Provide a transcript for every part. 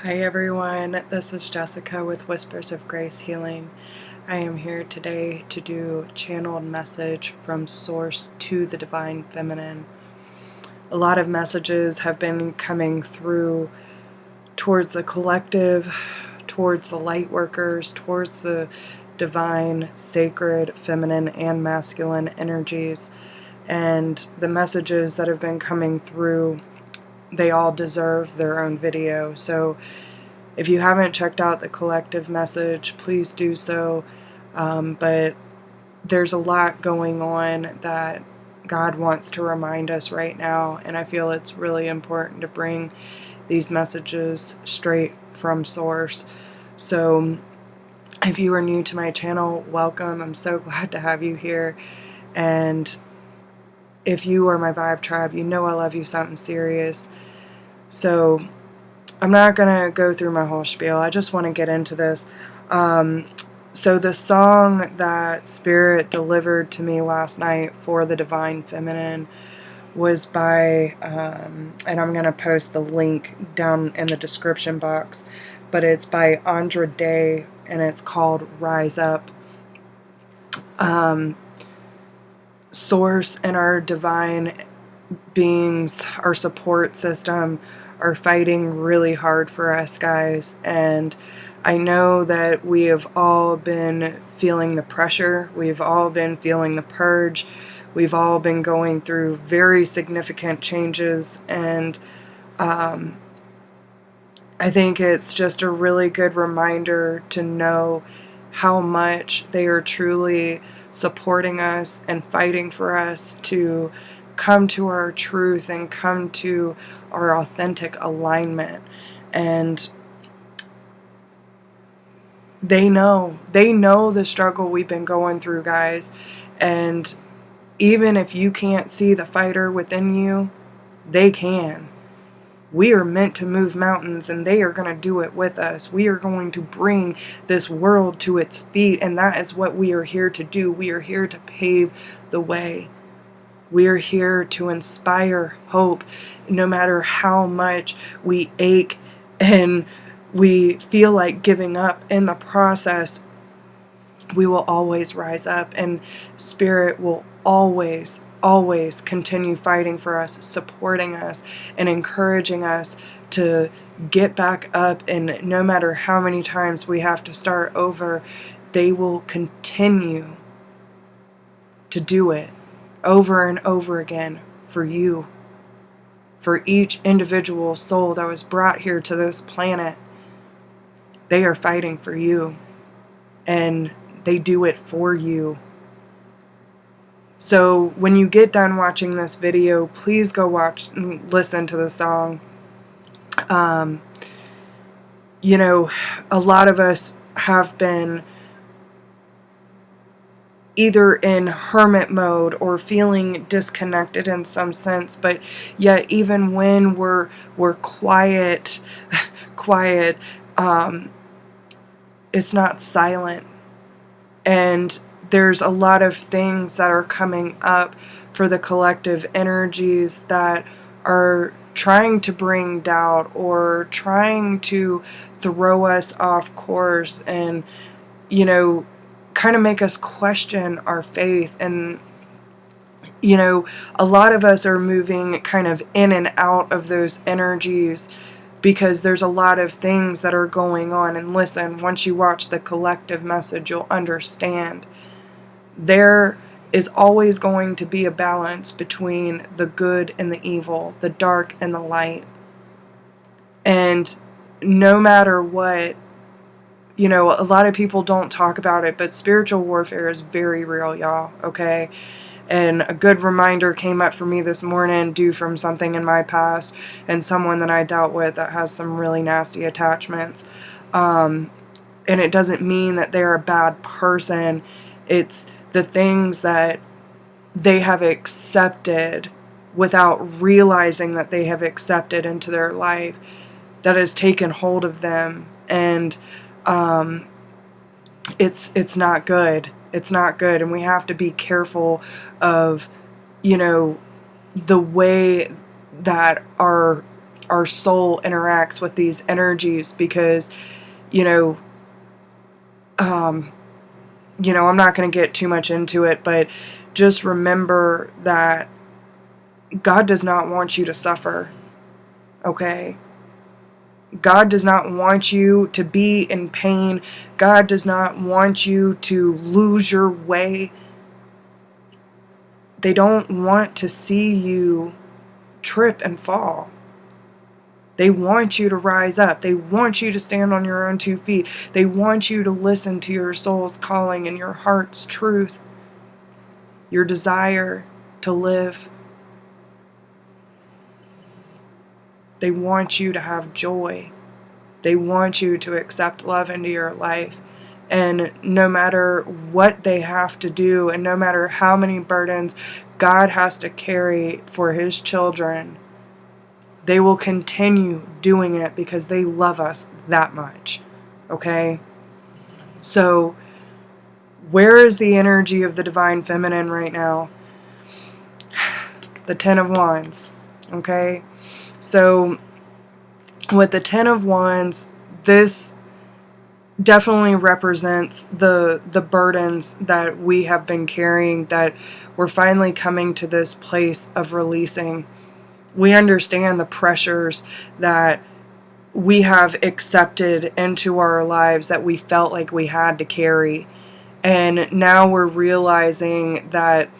Hi everyone, this is Jessica with Whispers of Grace Healing. I am here today to do a channeled message from Source to the Divine Feminine. A lot of messages have been coming through towards the collective, towards the light workers, towards the divine, sacred, feminine, and masculine energies. And the messages that have been coming through, they all deserve their own video. So if you haven't checked out the collective message, please do so. But there's a lot going on that God wants to remind us right now, and I feel it's really important to bring these messages straight from Source. So if you are new to my channel, welcome. I'm so glad to have you here. And if you are my Vibe Tribe, you know I love you something serious. So I'm not going to go through my whole spiel. I just want to get into this. So the song that Spirit delivered to me last night for the Divine Feminine was by, and I'm going to post the link down in the description box, but it's by Andra Day, and it's called Rise Up. Source and our divine beings, our support system, are fighting really hard for us, guys. And I know that we have all been feeling the pressure. We've all been feeling the purge. We've all been going through very significant changes. And I think it's just a really good reminder to know how much they are truly supporting us and fighting for us to come to our truth and come to our authentic alignment. And they know the struggle we've been going through, guys. And even if you can't see the fighter within you, they can. We are meant to move mountains, and they are going to do it with us. We are going to bring this world to its feet, and that is what we are here to do. We are here to pave the way. We are here to inspire hope, no matter how much we ache and we feel like giving up. In the process, we will always rise up, and Spirit will always continue fighting for us, supporting us, and encouraging us to get back up. And no matter how many times we have to start over, they will continue to do it over and over again for you, for each individual soul that was brought here to this planet. They are fighting for you, and they do it for you. So when you get done watching this video, please go watch and listen to the song. You know, a lot of us have been either in hermit mode or feeling disconnected in some sense, but yet even when we're quiet, it's not silent. And there's a lot of things that are coming up for the collective energies that are trying to bring doubt or trying to throw us off course and, you know, kind of make us question our faith. And, you know, a lot of us are moving kind of in and out of those energies because there's a lot of things that are going on. And listen, once you watch the collective message, you'll understand. There is always going to be a balance between the good and the evil, the dark and the light. And no matter what, you know, a lot of people don't talk about it, but spiritual warfare is very real, y'all, okay? And a good reminder came up for me this morning due from something in my past and someone that I dealt with that has some really nasty attachments. And it doesn't mean that they're a bad person. It's the things that they have accepted without realizing that they have accepted into their life that has taken hold of them. And it's not good. It's not good. And we have to be careful of, you know, the way that our our soul interacts with these energies, because, you know, I'm not going to get too much into it, but just remember that God does not want you to suffer, okay? God does not want you to be in pain. God does not want you to lose your way. They don't want to see you trip and fall. They want you to rise up. They want you to stand on your own 2 feet. They want you to listen to your soul's calling and your heart's truth, your desire to live. They want you to have joy. They want you to accept love into your life. And no matter what they have to do, and no matter how many burdens God has to carry for His children, they will continue doing it because they love us that much. Okay? So, where is the energy of the Divine Feminine right now? The Ten of Wands. Okay? So, with the Ten of Wands, this definitely represents the burdens that we have been carrying, that we're finally coming to this place of releasing. We understand the pressures that we have accepted into our lives that we felt like we had to carry. And now we're realizing that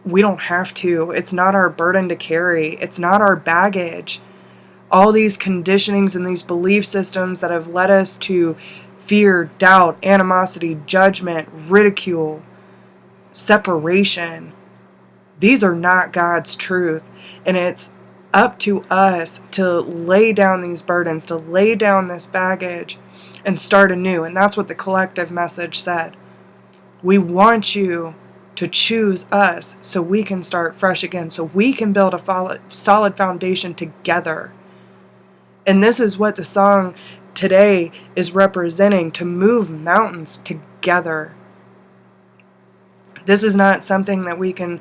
we don't have to. It's not our burden to carry. It's not our baggage. All these conditionings and these belief systems that have led us to fear, doubt, animosity, judgment, ridicule, separation, these are not God's truth. And it's up to us to lay down these burdens, to lay down this baggage and start anew. And that's what the collective message said. We want you to choose us so we can start fresh again, so we can build a solid foundation together. And this is what the song today is representing, to move mountains together. This is not something that we can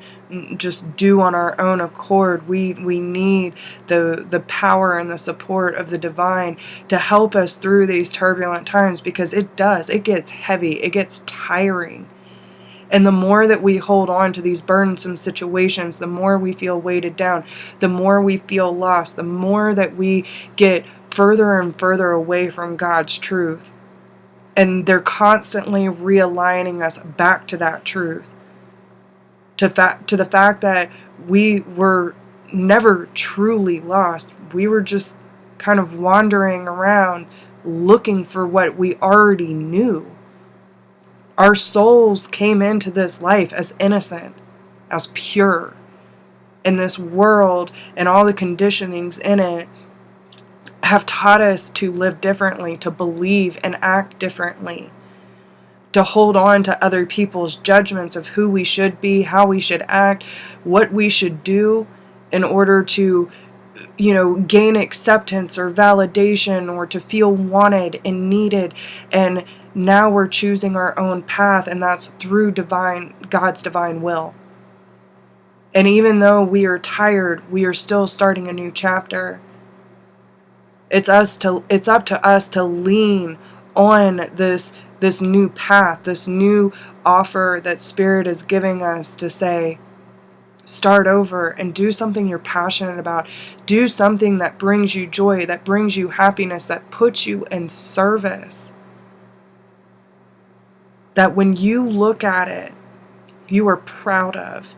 just do on our own accord. We need the power and the support of the divine to help us through these turbulent times, because it gets heavy, it gets tiring. And the more that we hold on to these burdensome situations, the more we feel weighted down, the more we feel lost, the more that we get further and further away from God's truth. And they're constantly realigning us back to that truth. To the fact that we were never truly lost. We were just kind of wandering around looking for what we already knew. Our souls came into this life as innocent, as pure. And this world and all the conditionings in it have taught us to live differently, to believe and act differently, to hold on to other people's judgments of who we should be, how we should act, what we should do in order to, gain acceptance or validation, or to feel wanted and needed. And now we're choosing our own path, and that's through God's divine will. And even though we are tired, we are still starting a new chapter. It's up to us to lean on this new path, this new offer that Spirit is giving us, to say, start over and do something you're passionate about. Do something that brings you joy, that brings you happiness, that puts you in service. That when you look at it, you are proud of.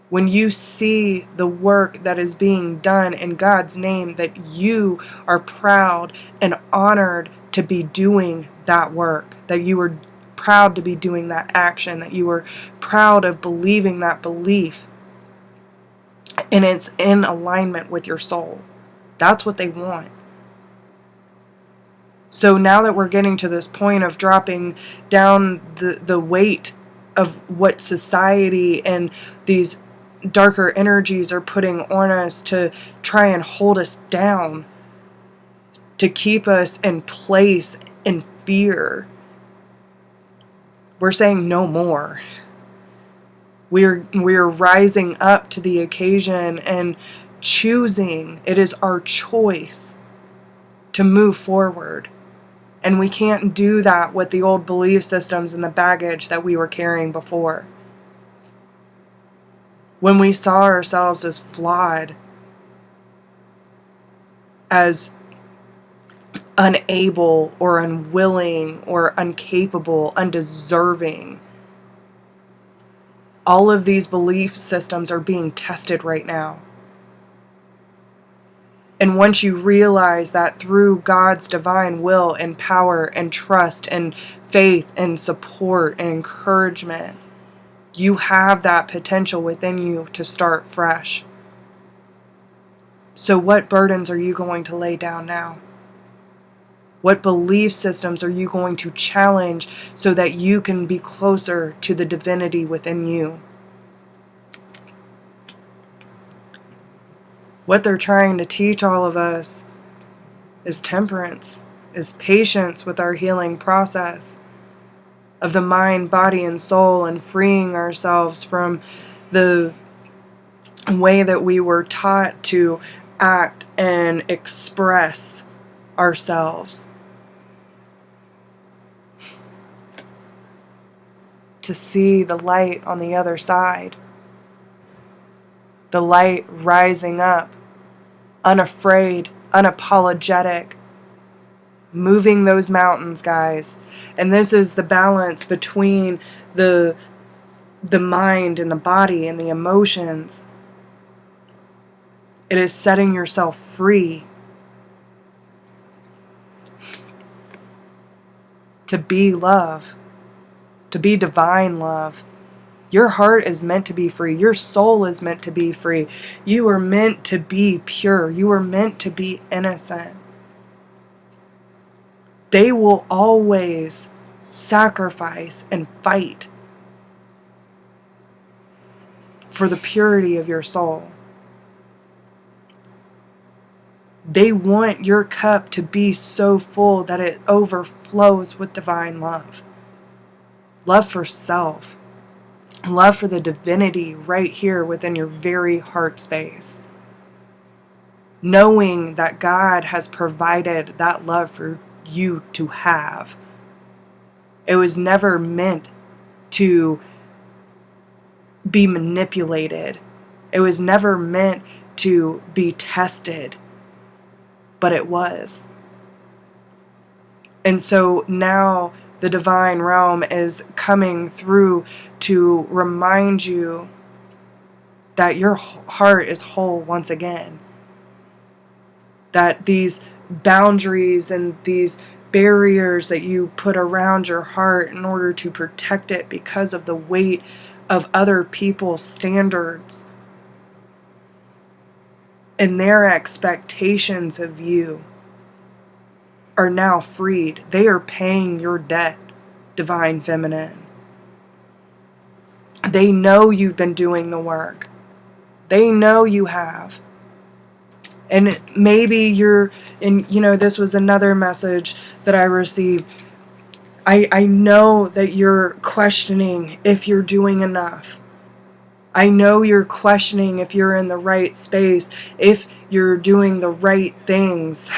When you see the work that is being done in God's name, that you are proud and honored to be doing that work, that you are proud to be doing that action, that you are proud of believing that belief, and it's in alignment with your soul. That's what they want. So now that we're getting to this point of dropping down the weight of what society and these darker energies are putting on us to try and hold us down, to keep us in place in fear, we're saying no more. We're rising up to the occasion and choosing, it is our choice to move forward. And we can't do that with the old belief systems and the baggage that we were carrying before. When we saw ourselves as flawed, as unable or unwilling or incapable, undeserving, all of these belief systems are being tested right now. And once you realize that through God's divine will and power and trust and faith and support and encouragement, you have that potential within you to start fresh. So what burdens are you going to lay down now? What belief systems are you going to challenge so that you can be closer to the divinity within you? What they're trying to teach all of us is temperance, is patience with our healing process of the mind, body, and soul, and freeing ourselves from the way that we were taught to act and express ourselves. To see the light on the other side. The light rising up, unafraid, unapologetic, moving those mountains, guys. And this is the balance between the mind and the body and the emotions. It is setting yourself free to be love, to be divine love. Your heart is meant to be free. Your soul is meant to be free. You are meant to be pure. You are meant to be innocent. They will always sacrifice and fight for the purity of your soul. They want your cup to be so full that it overflows with divine love. Love for self. Love for the divinity right here within your very heart space. Knowing that God has provided that love for you to have. It was never meant to be manipulated. It was never meant to be tested. But it was. And so now the divine realm is coming through to remind you that your heart is whole once again. That these boundaries and these barriers that you put around your heart in order to protect it because of the weight of other people's standards and their expectations of you are now freed. They are paying your debt, divine feminine. They know you've been doing the work. They know you have. And maybe you're, and this was another message that I received. I know that you're questioning if you're doing enough. I know you're questioning if you're in the right space, if you're doing the right things.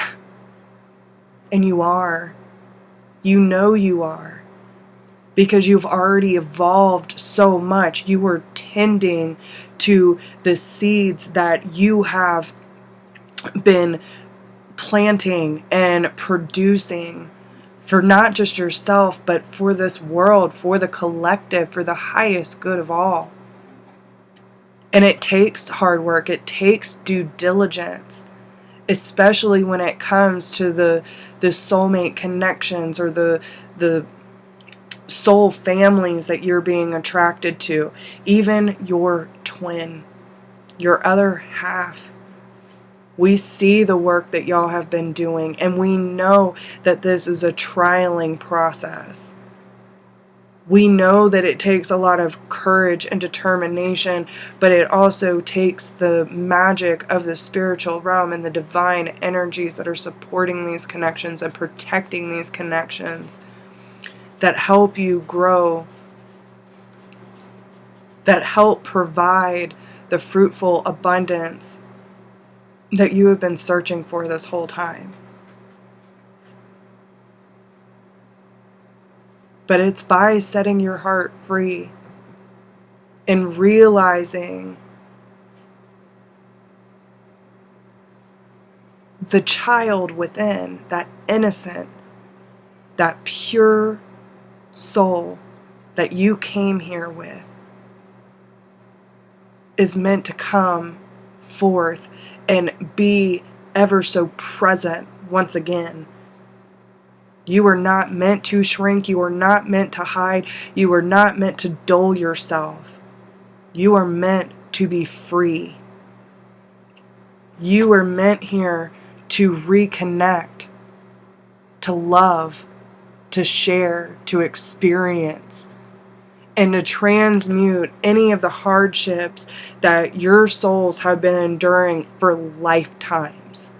And you are. You know you are. Because you've already evolved so much. You were tending to the seeds that you have been planting and producing for not just yourself, but for this world, for the collective, for the highest good of all. And it takes hard work. It takes due diligence, especially when it comes to the soulmate connections or the soul families that you're being attracted to. Even your twin, your other half. We see the work that y'all have been doing, and we know that this is a trialing process. We know that it takes a lot of courage and determination, but it also takes the magic of the spiritual realm and the divine energies that are supporting these connections and protecting these connections that help you grow, that help provide the fruitful abundance that you have been searching for this whole time. But it's by setting your heart free and realizing the child within, that innocent, that pure soul that you came here with, is meant to come forth and be ever so present once again. You are not meant to shrink. You are not meant to hide. You are not meant to dull yourself. You are meant to be free. You are meant here to reconnect, to love, to share, to experience, and to transmute any of the hardships that your souls have been enduring for lifetimes.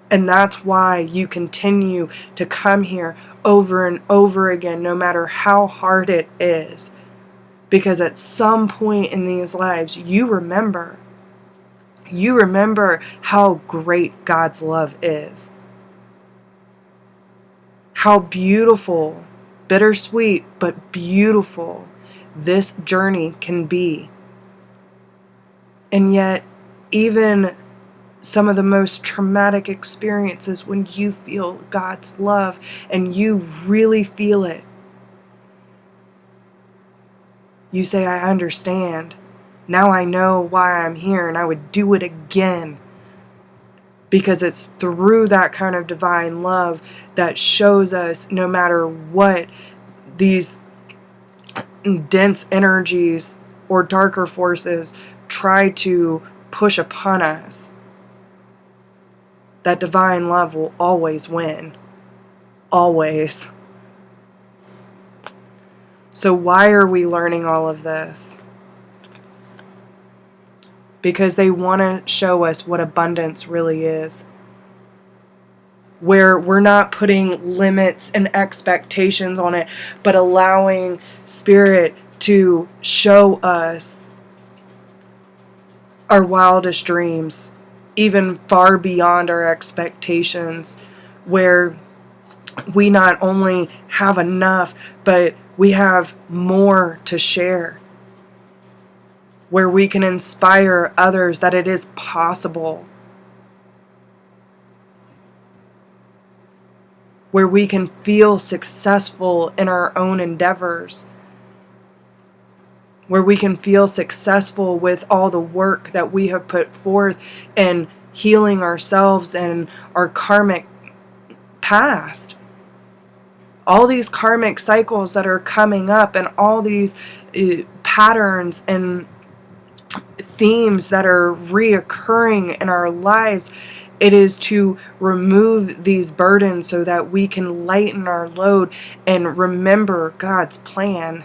And that's why you continue to come here over and over again, no matter how hard it is. Because at some point in these lives, you remember how great God's love is. How beautiful, bittersweet, but beautiful this journey can be. And yet, even some of the most traumatic experiences, when you feel God's love and you really feel it, you say, I understand. Now I know why I'm here, and I would do it again. Because it's through that kind of divine love that shows us, no matter what these dense energies or darker forces try to push upon us, that divine love will always win. Always. So why are we learning all of this? Because they want to show us what abundance really is. Where we're not putting limits and expectations on it, but allowing Spirit to show us our wildest dreams, even far beyond our expectations, where we not only have enough, but we have more to share. Where we can inspire others that it is possible. Where we can feel successful in our own endeavors. Where we can feel successful with all the work that we have put forth in healing ourselves and our karmic past. All these karmic cycles that are coming up, and all these patterns and themes that are reoccurring in our lives. It is to remove these burdens so that we can lighten our load and remember God's plan.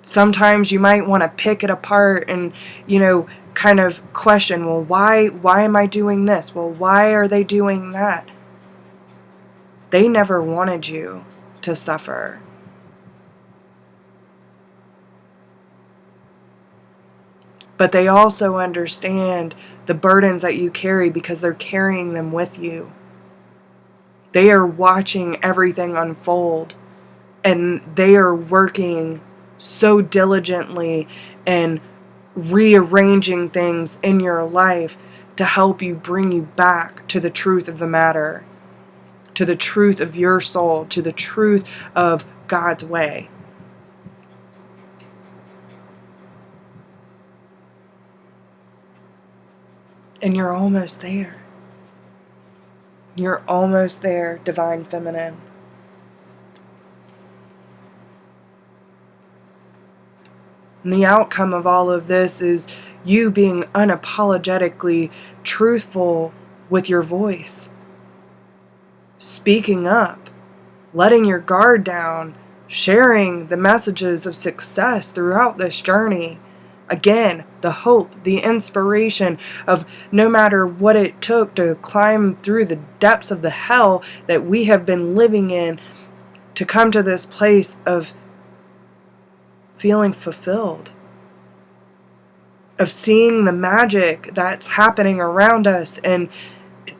Sometimes you might want to pick it apart and, kind of question, well, why am I doing this? Well, why are they doing that? They never wanted you to suffer. But they also understand the burdens that you carry because they're carrying them with you. They are watching everything unfold, and they are working so diligently and rearranging things in your life to help you, bring you back to the truth of the matter, to the truth of your soul, to the truth of God's way. And you're almost there. You're almost there, Divine Feminine. And the outcome of all of this is you being unapologetically truthful with your voice. Speaking up, letting your guard down, sharing the messages of success throughout this journey. Again, the hope, the inspiration of no matter what it took to climb through the depths of the hell that we have been living in to come to this place of feeling fulfilled. of seeing the magic that's happening around us and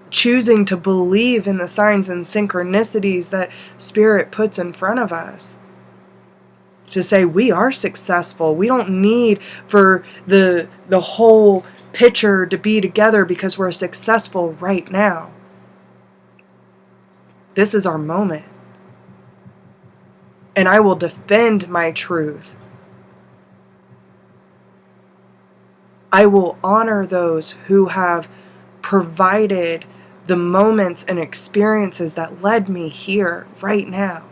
choosing to believe in the signs and synchronicities that Spirit puts in front of us. To say we are successful. We don't need for the whole picture to be together because we're successful right now. This is our moment. And I will defend my truth. I will honor those who have provided the moments and experiences that led me here right now.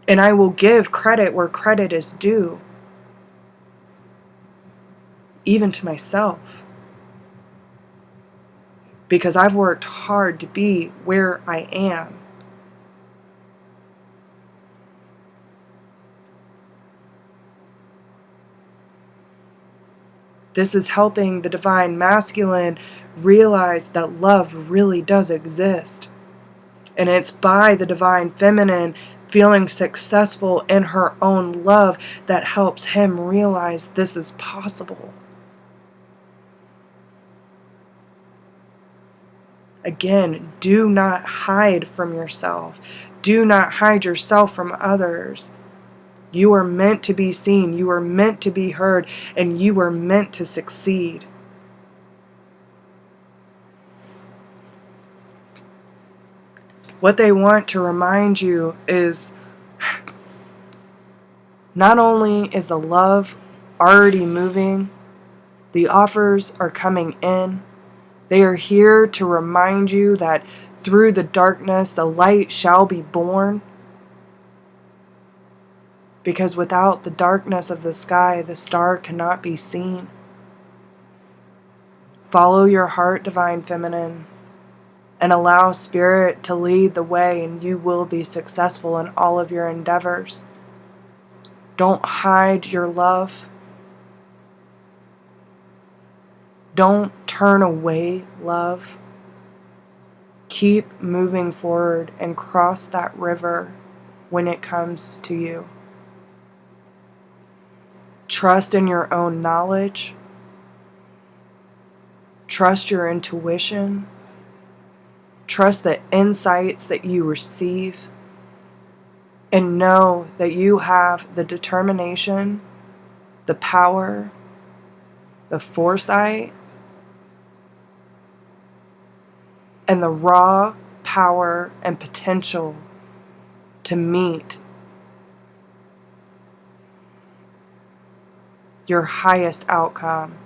And I will give credit where credit is due, even to myself. Because I've worked hard to be where I am. This is helping the divine masculine realize that love really does exist. And it's by the divine feminine feeling successful in her own love that helps him realize this is possible. Again, do not hide from yourself. Do not hide yourself from others. You are meant to be seen. You are meant to be heard. And you are meant to succeed. What they want to remind you is not only is the love already moving, the offers are coming in. They are here to remind you that through the darkness, the light shall be born. Because without the darkness of the sky, the star cannot be seen. Follow your heart, divine feminine, and allow Spirit to lead the way, and you will be successful in all of your endeavors. Don't hide your love. Don't turn away love. Keep moving forward and cross that river when it comes to you. Trust in your own knowledge. Trust your intuition. Trust the insights that you receive. And know that you have the determination, the power, the foresight, and the raw power and potential to meet your highest outcome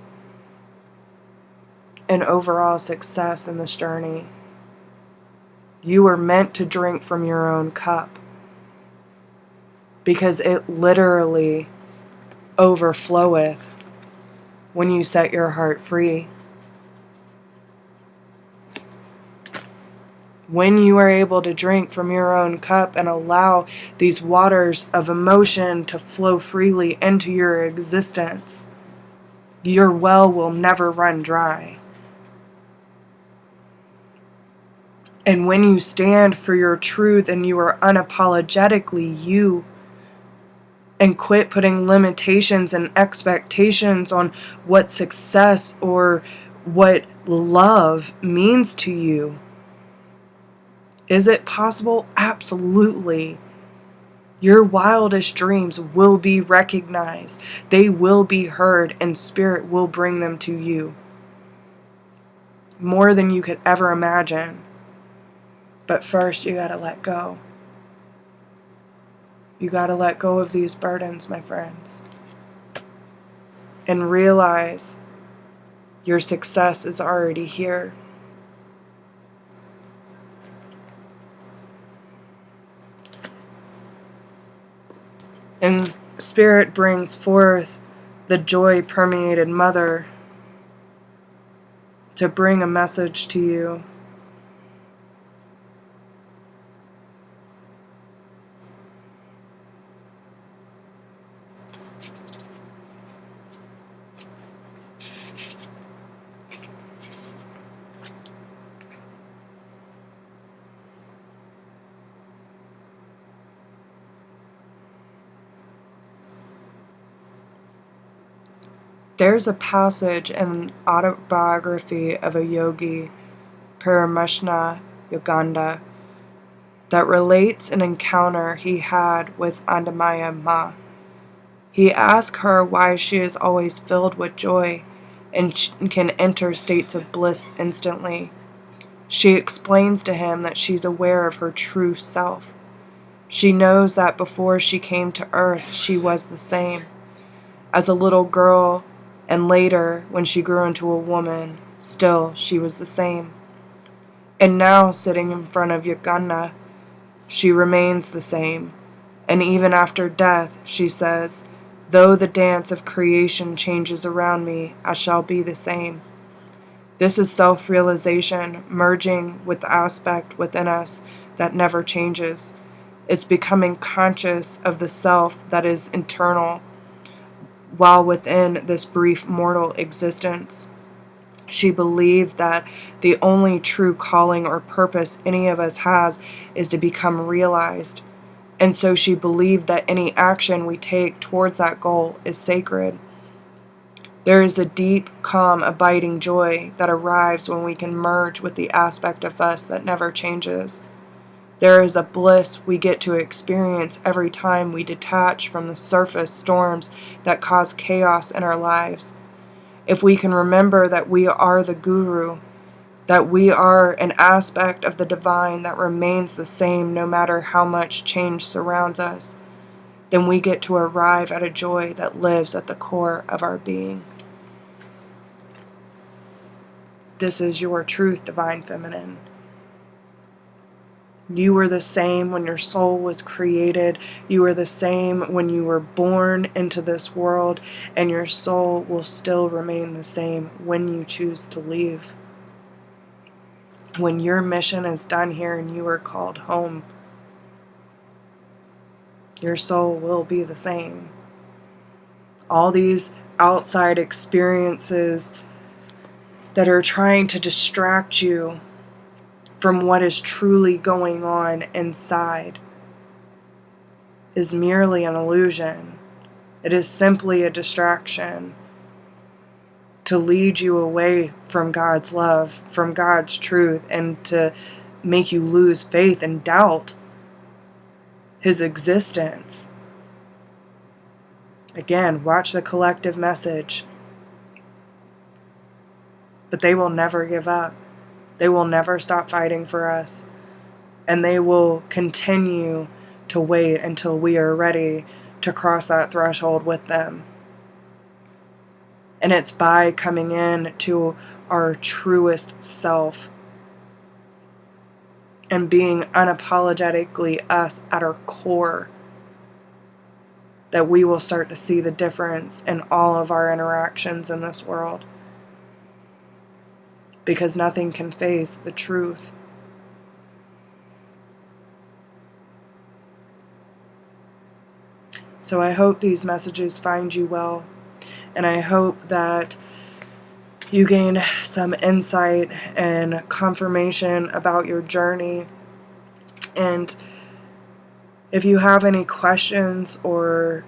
and overall success in this journey. You are meant to drink from your own cup because it literally overfloweth when you set your heart free. When you are able to drink from your own cup and allow these waters of emotion to flow freely into your existence, your well will never run dry. And when you stand for your truth and you are unapologetically you, and quit putting limitations and expectations on what success or what love means to you. Is it possible? Absolutely. Your wildest dreams will be recognized. They will be heard, and Spirit will bring them to you. More than you could ever imagine. But first, you gotta let go. You gotta let go of these burdens, my friends. And realize your success is already here. And Spirit brings forth the joy-permeated Mother to bring a message to you. There's a passage in autobiography of a yogi, Parameshna Yoganda, that relates an encounter he had with Andamaya Ma. He asked her why she is always filled with joy and can enter states of bliss instantly. She explains to him that she's aware of her true self. She knows that before she came to earth, she was the same. As a little girl, and later, when she grew into a woman, still she was the same. And now, sitting in front of Yoganda, she remains the same. And even after death, she says, though the dance of creation changes around me, I shall be the same. This is self-realization merging with the aspect within us that never changes. It's becoming conscious of the self that is internal, while within this brief mortal existence. She believed that the only true calling or purpose any of us has is to become realized. And so she believed that any action we take towards that goal is sacred. There is a deep, calm, abiding joy that arrives when we can merge with the aspect of us that never changes. There is a bliss we get to experience every time we detach from the surface storms that cause chaos in our lives. If we can remember that we are the Guru, that we are an aspect of the divine that remains the same no matter how much change surrounds us, then we get to arrive at a joy that lives at the core of our being. This is your truth, Divine Feminine. You were the same when your soul was created. You were the same when you were born into this world, and your soul will still remain the same when you choose to leave. When your mission is done here and you are called home, your soul will be the same. All these outside experiences that are trying to distract you from what is truly going on inside is merely an illusion. It is simply a distraction to lead you away from God's love, from God's truth, and to make you lose faith and doubt His existence. Again, watch the collective message. But they will never give up. They will never stop fighting for us. And they will continue to wait until we are ready to cross that threshold with them. And it's by coming in to our truest self and being unapologetically us at our core that we will start to see the difference in all of our interactions in this world. Because nothing can face the truth. So I hope these messages find you well, and I hope that you gain some insight and confirmation about your journey. And if you have any questions or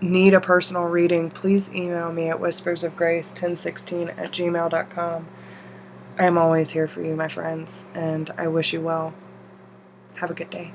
need a personal reading, please email me at whispersofgrace1016@gmail.com. I am always here for you, my friends, and I wish you well. Have a good day.